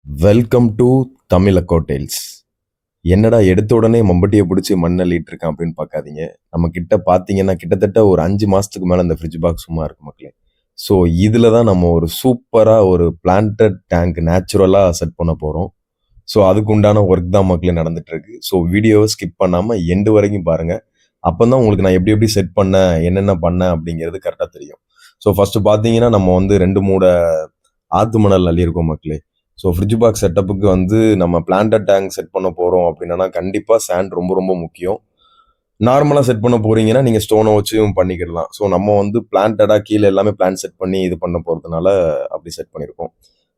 Welcome to Tamil அக்கோட்டைல்ஸ். என்னடா எடுத்த உடனே மம்பட்டியை பிடிச்சி மண் அள்ளிட்டு இருக்கான் அப்படின்னு பார்க்காதீங்க. நம்ம கிட்ட பார்த்தீங்கன்னா கிட்டத்தட்ட ஒரு 5 மாசத்துக்கு மேலே இந்த ஃப்ரிட்ஜ் பாக்ஸ் சும்மா இருக்கு மக்களே. ஸோ இதில் தான் நம்ம ஒரு சூப்பராக ஒரு பிளான்டட் டேங்க் நேச்சுரலாக செட் பண்ண போகிறோம். ஸோ அதுக்கு உண்டான ஒர்க் தான் மக்களே நடந்துட்டு இருக்கு. ஸோ வீடியோவை ஸ்கிப் பண்ணாமல் எண்டு வரைக்கும் பாருங்க. அப்போ தான் உங்களுக்கு நான் எப்படி எப்படி செட் பண்ணேன், என்னென்ன பண்ணேன் அப்படிங்கிறது கரெக்டாக தெரியும். ஸோ ஃபர்ஸ்ட் பார்த்தீங்கன்னா நம்ம வந்து 2 மூடை ஆத்து மணல் அள்ளியிருக்கோம் மக்களே. ஸோ ஃப்ரிட்ஜ் பாக்ஸ் செட்டப்புக்கு வந்து நம்ம பிளான்டட் டேங்க் செட் பண்ண போகிறோம் அப்படின்னா கண்டிப்பாக சாண்ட் ரொம்ப ரொம்ப முக்கியம். நார்மலாக செட் பண்ண போறீங்கன்னா நீங்கள் ஸ்டோனை வச்சும் பண்ணிக்கிடலாம். ஸோ நம்ம வந்து பிளான்டடாக கீழே எல்லாமே பிளான் செட் பண்ணி இது பண்ண போகிறதுனால அப்படி செட் பண்ணியிருக்கோம்.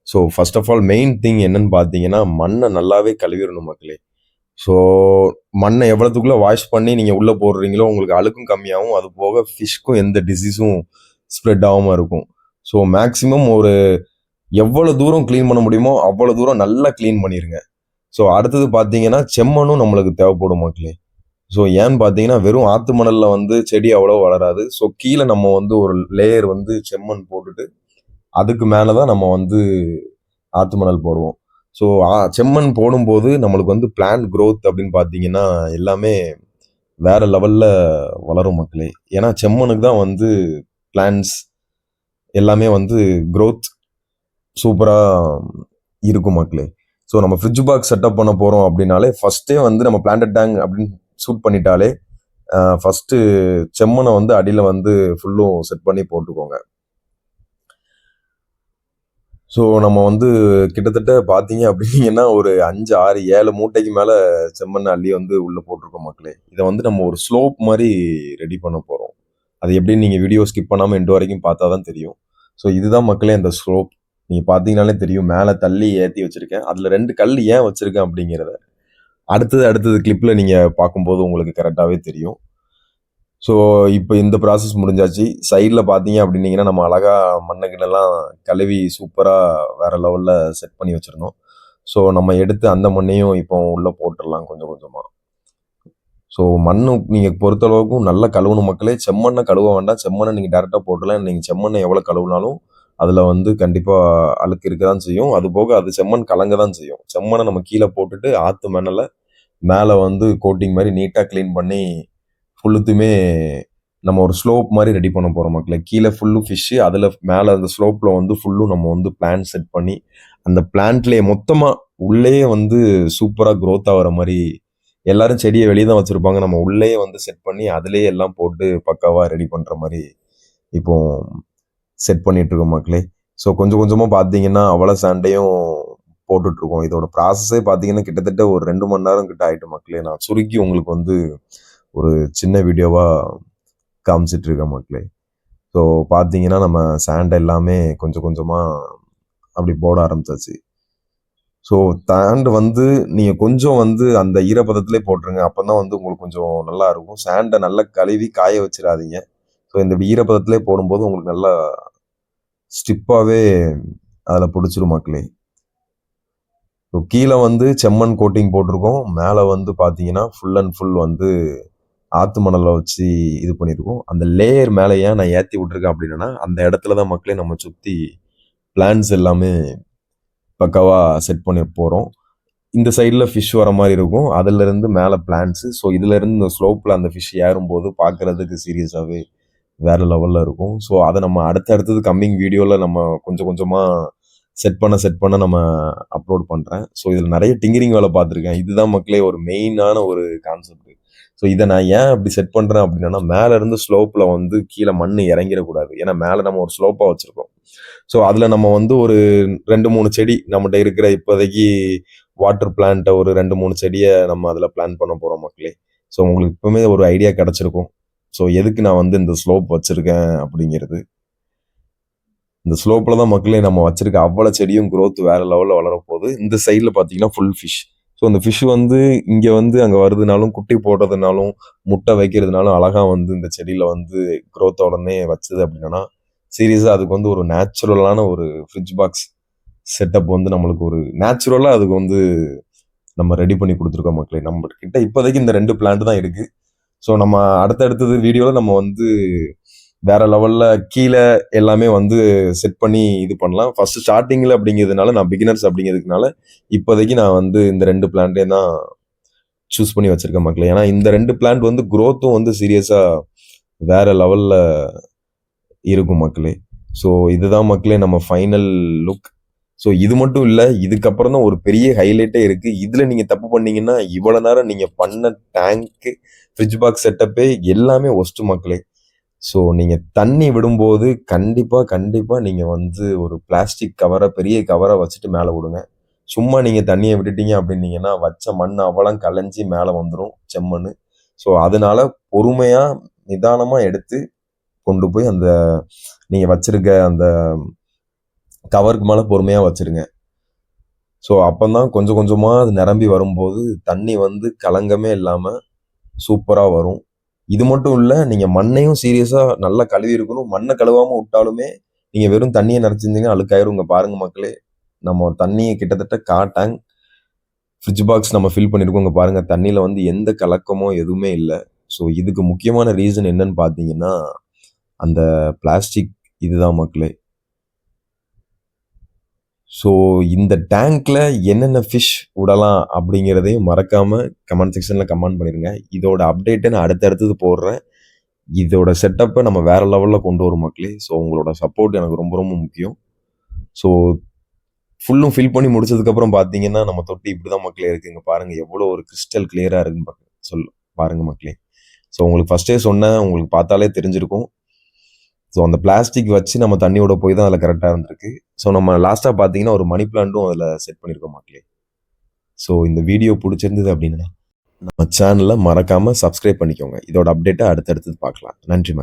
So first of all main thing என்னன்னு பார்த்தீங்கன்னா மண்ணை நல்லாவே கழுவிடணும் மக்களே. ஸோ மண்ணை எவ்வளோத்துக்குள்ளே வாஷ் பண்ணி நீங்கள் உள்ளே போடுறீங்களோ உங்களுக்கு அழுக்கும் கம்மியாகும், அது போக ஃபிஷ்க்கும் எந்த டிசீஸும் ஸ்ப்ரெட் ஆகாமல் இருக்கும். ஸோ மேக்ஸிமம் ஒரு எவ்வளோ தூரம் க்ளீன் பண்ண முடியுமோ அவ்வளோ தூரம் நல்லா க்ளீன் பண்ணிடுங்க. ஸோ அடுத்தது பார்த்தீங்கன்னா செம்மண்ணும் நம்மளுக்கு தேவைப்படும் மக்களே. ஸோ ஏன்னு பார்த்தீங்கன்னா வெறும் ஆத்து மணலில் வந்து செடி அவ்வளோ வளராது. ஸோ கீழே நம்ம வந்து ஒரு லேயர் வந்து செம்மண் போட்டுட்டு அதுக்கு மேலே தான் நம்ம வந்து ஆத்து மணல் போடுவோம். ஸோ செம்மண் போடும்போது நம்மளுக்கு வந்து பிளான்ட் க்ரோத் அப்படின்னு பார்த்தீங்கன்னா எல்லாமே வேற லெவலில் வளரும் மக்களே. ஏன்னா செம்மண்ணுக்கு தான் வந்து பிளான்ட்ஸ் எல்லாமே வந்து க்ரோத் சூப்பராக இருக்கும் மக்களே. ஸோ நம்ம ஃப்ரிட்ஜ் பாக்ஸ் செட்டப் பண்ண போகிறோம் அப்படின்னாலே ஃபஸ்ட்டே வந்து நம்ம பிளான்டட் டேங்க் அப்படின்னு ஷூட் பண்ணிட்டாலே ஃபஸ்ட்டு செம்மனை வந்து அடியில் வந்து ஃபுல்லும் செட் பண்ணி போட்டுக்கோங்க. ஸோ நம்ம வந்து கிட்டத்தட்ட பார்த்தீங்க அப்படின்னீங்கன்னா ஒரு 5, 6, 7 மூட்டைக்கு மேலே செம்மண் அள்ளி வந்து உள்ளே போட்டிருக்கோம் மக்களே. இதை வந்து நம்ம ஒரு ஸ்லோப் மாதிரி ரெடி பண்ண போகிறோம். அது எப்படின்னு நீங்கள் வீடியோ ஸ்கிப் பண்ணாமல் எண்டு வரைக்கும் பார்த்தா தான் தெரியும். ஸோ இதுதான் மக்களே அந்த ஸ்லோப். நீங்கள் பார்த்தீங்கனாலே தெரியும், மேலே தள்ளி ஏற்றி வச்சுருக்கேன். அதில் 2 கல் ஏன் வச்சுருக்கேன் அப்படிங்கிறத அடுத்தது கிளிப்பில் நீங்கள் பார்க்கும்போது உங்களுக்கு கரெக்டாகவே தெரியும். ஸோ இப்போ இந்த ப்ராசஸ் முடிஞ்சாச்சு. சைடில் பார்த்தீங்க அப்படின்னீங்கன்னா நம்ம அழகாக மண்ணெல்லாம் கழுவி சூப்பராக வேறு லெவலில் செட் பண்ணி வச்சுருந்தோம். ஸோ நம்ம எடுத்து அந்த மண்ணையும் இப்போ உள்ளே போட்டுடலாம் கொஞ்சம் கொஞ்சமாக. ஸோ மண்ணு நீங்கள் பொறுத்தளவுக்கும் நல்லா கழுவணும் மக்களே. செம்மண்ணை கழுவ வேண்டாம். செம்மண்ணை நீங்கள் டேரெக்டாக போட்டலாம். நீங்கள் செம்மண்ணை எவ்வளோ கழுவுனாலும் அதில் வந்து கண்டிப்பாக அழுக்கு இருக்க தான் செய்யும். அது போக அது செம்மண் கலங்க தான் செய்யும். செம்மண்ணை நம்ம கீழே போட்டுட்டு ஆற்று மணலை மேலே வந்து கோட்டிங் மாதிரி நீட்டாக க்ளீன் பண்ணி ஃபுல்லுத்துமே நம்ம ஒரு ஸ்லோப் மாதிரி ரெடி பண்ண போகிறோம் மக்களே. கீழே ஃபுல்லும் ஃபிஷ்ஷு, அதில் மேலே அந்த ஸ்லோப்பில் வந்து ஃபுல்லும் நம்ம வந்து பிளான்ட் செட் பண்ணி அந்த பிளான்ட்லேயே மொத்தமாக உள்ளே வந்து சூப்பராக க்ரோத் ஆகிற மாதிரி எல்லாரும் செடியை வெளியே தான் வச்சுருப்பாங்க. நம்ம உள்ளே வந்து செட் பண்ணி அதுலேயே எல்லாம் போட்டு பக்காவாக ரெடி பண்ணுற மாதிரி இப்போ செட் பண்ணிகிட்ருக்கோம் மக்களே. ஸோ கொஞ்சம் கொஞ்சமாக பார்த்தீங்கன்னா அவ்வளோ சாண்டையும் போட்டுட்ருக்கோம். இதோட ப்ராசஸே பார்த்தீங்கன்னா கிட்டத்தட்ட ஒரு 2 மணி நேரம் கிட்ட ஆகிட்டு மக்களே. நான் சுருக்கி உங்களுக்கு வந்து ஒரு சின்ன வீடியோவாக காமிச்சிட்ருக்கேன் மக்களே. ஸோ பார்த்தீங்கன்னா நம்ம சாண்டை எல்லாமே கொஞ்சம் கொஞ்சமாக அப்படி போட ஆரம்பிச்சாச்சு. ஸோ சாண்ட் வந்து நீங்கள் கொஞ்சம் வந்து அந்த ஈரப்பதத்திலே போட்டுருங்க. அப்போ தான் வந்து உங்களுக்கு கொஞ்சம் நல்லா இருக்கும். சாண்டை நல்லா கழுவி காய வச்சிடாதீங்க. ஸோ இந்த ஈரப்பதத்திலே போடும்போது உங்களுக்கு நல்லா ஸ்டிப்பாகவே அதில் பிடிச்சிரும் மக்களே. ஸோ கீழே வந்து செம்மண் கோட்டிங் போட்டிருக்கோம். மேலே வந்து பார்த்தீங்கன்னா ஃபுல் அண்ட் ஃபுல் வந்து ஆற்று மணலை வச்சு இது பண்ணியிருக்கோம். அந்த லேயர் மேலே ஏன் நான் ஏற்றி விட்ருக்கேன் அப்படின்னா அந்த இடத்துல தான் மக்களே நம்ம சுற்றி பிளான்ஸ் எல்லாமே பக்காவாக செட் பண்ணி போகிறோம். இந்த சைடில் ஃபிஷ் வர மாதிரி இருக்கும், அதிலிருந்து மேலே பிளான்ட்ஸு. ஸோ இதிலேருந்து இந்த ஸ்லோப்பில் அந்த ஃபிஷ் ஏறும்போது பார்க்குறதுக்கு சீரியஸாகவே வேறு லெவலில் இருக்கும். ஸோ அதை நம்ம அடுத்தது கம்மிங் வீடியோவில் நம்ம கொஞ்சம் கொஞ்சமாக செட் பண்ண நம்ம அப்லோட் பண்ணுறேன். ஸோ இதில் நிறைய டிங்கரிங் வேலை பார்த்துருக்கேன். இதுதான் மக்களே ஒரு மெயினான ஒரு கான்செப்ட். ஸோ இதை நான் ஏன் அப்படி செட் பண்ணுறேன் அப்படின்னா மேலே இருந்து ஸ்லோப்பில் வந்து கீழே மண் இறங்கிடக்கூடாது. ஏன்னா மேலே நம்ம ஒரு ஸ்லோப்பாக வச்சுருக்கோம். ஸோ அதில் நம்ம வந்து ஒரு 2, 3 செடி நம்மகிட்ட இருக்கிற இப்போதைக்கு வாட்டர் பிளான்ட்டை ஒரு 2, 3 செடியை நம்ம அதில் பிளான் பண்ண போகிறோம் மக்களே. ஸோ உங்களுக்கு இப்போவுமே ஒரு ஐடியா கிடச்சிருக்கும். ஸோ எதுக்கு நான் வந்து இந்த ஸ்லோப் வச்சுருக்கேன் அப்படிங்கிறது. இந்த ஸ்லோப்பில் தான் மக்களே நம்ம வச்சுருக்க அவ்வளோ செடியும் க்ரோத் வேறு லெவலில் வளரப்போகுது. இந்த சைடில் பார்த்தீங்கன்னா ஃபுல் ஃபிஷ். ஸோ அந்த ஃபிஷ் வந்து இங்கே வந்து அங்கே வருதுனாலும் குட்டி போடுறதுனாலும் முட்டை வைக்கிறதுனாலும் அழகாக வந்து இந்த செடியில் வந்து க்ரோத் உடனே வச்சுது அப்படின்னா சீரியஸாக அதுக்கு வந்து ஒரு நேச்சுரலான ஒரு ஃப்ரிட்ஜ் பாக்ஸ் செட்டப் வந்து நம்மளுக்கு ஒரு நேச்சுரலாக அதுக்கு வந்து நம்ம ரெடி பண்ணி கொடுத்துருக்கோம் மக்களே. நம்ம கிட்ட இப்போதைக்கு இந்த 2 பிளான்ட் தான் இருக்குது. ஸோ நம்ம அடுத்தது வீடியோவில் நம்ம வந்து வேற லெவல்ல கீழே எல்லாமே வந்து செட் பண்ணி இது பண்ணலாம். ஃபர்ஸ்ட் ஸ்டார்டிங்ல அப்படிங்கிறதுனால நான் பிகினர்ஸ் அப்படிங்கிறதுனால இப்போதைக்கு நான் வந்து இந்த 2 பிளான்ட்டே தான் சூஸ் பண்ணி வச்சிருக்கேன் மக்களே. ஏன்னா இந்த 2 பிளான்ட் வந்து growth-ம் வந்து சீரியஸா வேற லெவல்ல இருக்கும் மக்களே. ஸோ இதுதான் மக்களே நம்ம ஃபைனல் லுக். ஸோ இது மட்டும் இல்லை, இதுக்கப்புறம் தான் ஒரு பெரிய ஹைலைட்டே இருக்கு. இதுல நீங்க தப்பு பண்ணீங்கன்னா இவ்வளவு நேரம் நீங்க பண்ண டேங்க், ஃப்ரிட்ஜ் பாக்ஸ் செட்டப்பே எல்லாமே ஒஸ்ட் மக்களே. ஸோ நீங்க தண்ணி விடும்போது கண்டிப்பா கண்டிப்பா நீங்க வந்து ஒரு பிளாஸ்டிக் கவரை, பெரிய கவரை வச்சுட்டு மேலே விடுங்க. சும்மா நீங்க தண்ணியை விட்டுட்டீங்க அப்படின்னீங்கன்னா வச்ச மண் அவலம் கலைஞ்சி மேலே வந்துடும் செம்மண். ஸோ அதனால பொறுமையா நிதானமா எடுத்து கொண்டு போய் அந்த நீங்க வச்சிருக்க அந்த கவருக்கு மேல பொறுமையா வச்சிருங்க. ஸோ அப்பந்தான் கொஞ்சம் கொஞ்சமா அது நிரம்பி வரும்போது தண்ணி வந்து கலங்கமே இல்லாம சூப்பரா வரும். இது மட்டும் இல்ல, நீங்க மண்ணையும் சீரியஸா நல்லா கழுவி இருக்கணும். மண்ணை கழுவாம விட்டாலுமே நீங்க வெறும் தண்ணியை நினைச்சிருந்தீங்கன்னா அழுக்காயிருங்க. பாருங்க மக்களே, நம்ம தண்ணியை கிட்டத்தட்ட டேங்க் ஃப்ரிட்ஜ் பாக்ஸ் நம்ம ஃபில் பண்ணியிருக்கோம். இங்க பாருங்க, தண்ணியில வந்து எந்த கலக்கமோ எதுவுமே இல்லை. ஸோ இதுக்கு முக்கியமான ரீசன் என்னன்னு பார்த்தீங்கன்னா அந்த பிளாஸ்டிக் இதுதான் மக்களே. ஸோ இந்த டேங்க்ல என்னென்ன ஃபிஷ் விடலாம் அப்படிங்கிறதையும் மறக்காம கமெண்ட் செக்ஷன்ல கமெண்ட் பண்ணிருங்க. இதோட அப்டேட்டை நான் அடுத்தடுத்தது போடுறேன். இதோட செட்டப்பை நம்ம வேற லெவல்ல கொண்டு வரும் மக்களே. ஸோ உங்களோட சப்போர்ட் எனக்கு ரொம்ப ரொம்ப முக்கியம். ஸோ ஃபுல்லும் ஃபில் பண்ணி முடிச்சதுக்கப்புறம் பார்த்தீங்கன்னா நம்ம தொட்டி இப்படிதான் மக்களே இருக்குங்க. பாருங்க எவ்வளோ ஒரு கிறிஸ்டல் கிளியரா இருக்குன்னு பாருங்க மக்களே. ஸோ உங்களுக்கு ஃபர்ஸ்டே சொன்னேன், உங்களுக்கு பார்த்தாலே தெரிஞ்சிருக்கும். ஸோ அந்த பிளாஸ்டிக் வச்சு நம்ம தண்ணியோட போய் தான் அதில் கரெக்டாக இருந்திருக்கு. ஸோ நம்ம லாஸ்ட்டாக பார்த்தீங்கன்னா ஒரு மணி பிளான்ட்டும் அதில் செட் பண்ணியிருக்கோம் மக்களே. ஸோ இந்த வீடியோ பிடிச்சிருந்தது அப்படின்னா நம்ம சேனலை மறக்காமல் சப்ஸ்கிரைப் பண்ணிக்கோங்க. இதோட அப்டேட்டை அடுத்தடுத்து பார்க்கலாம். நன்றி மக்களே.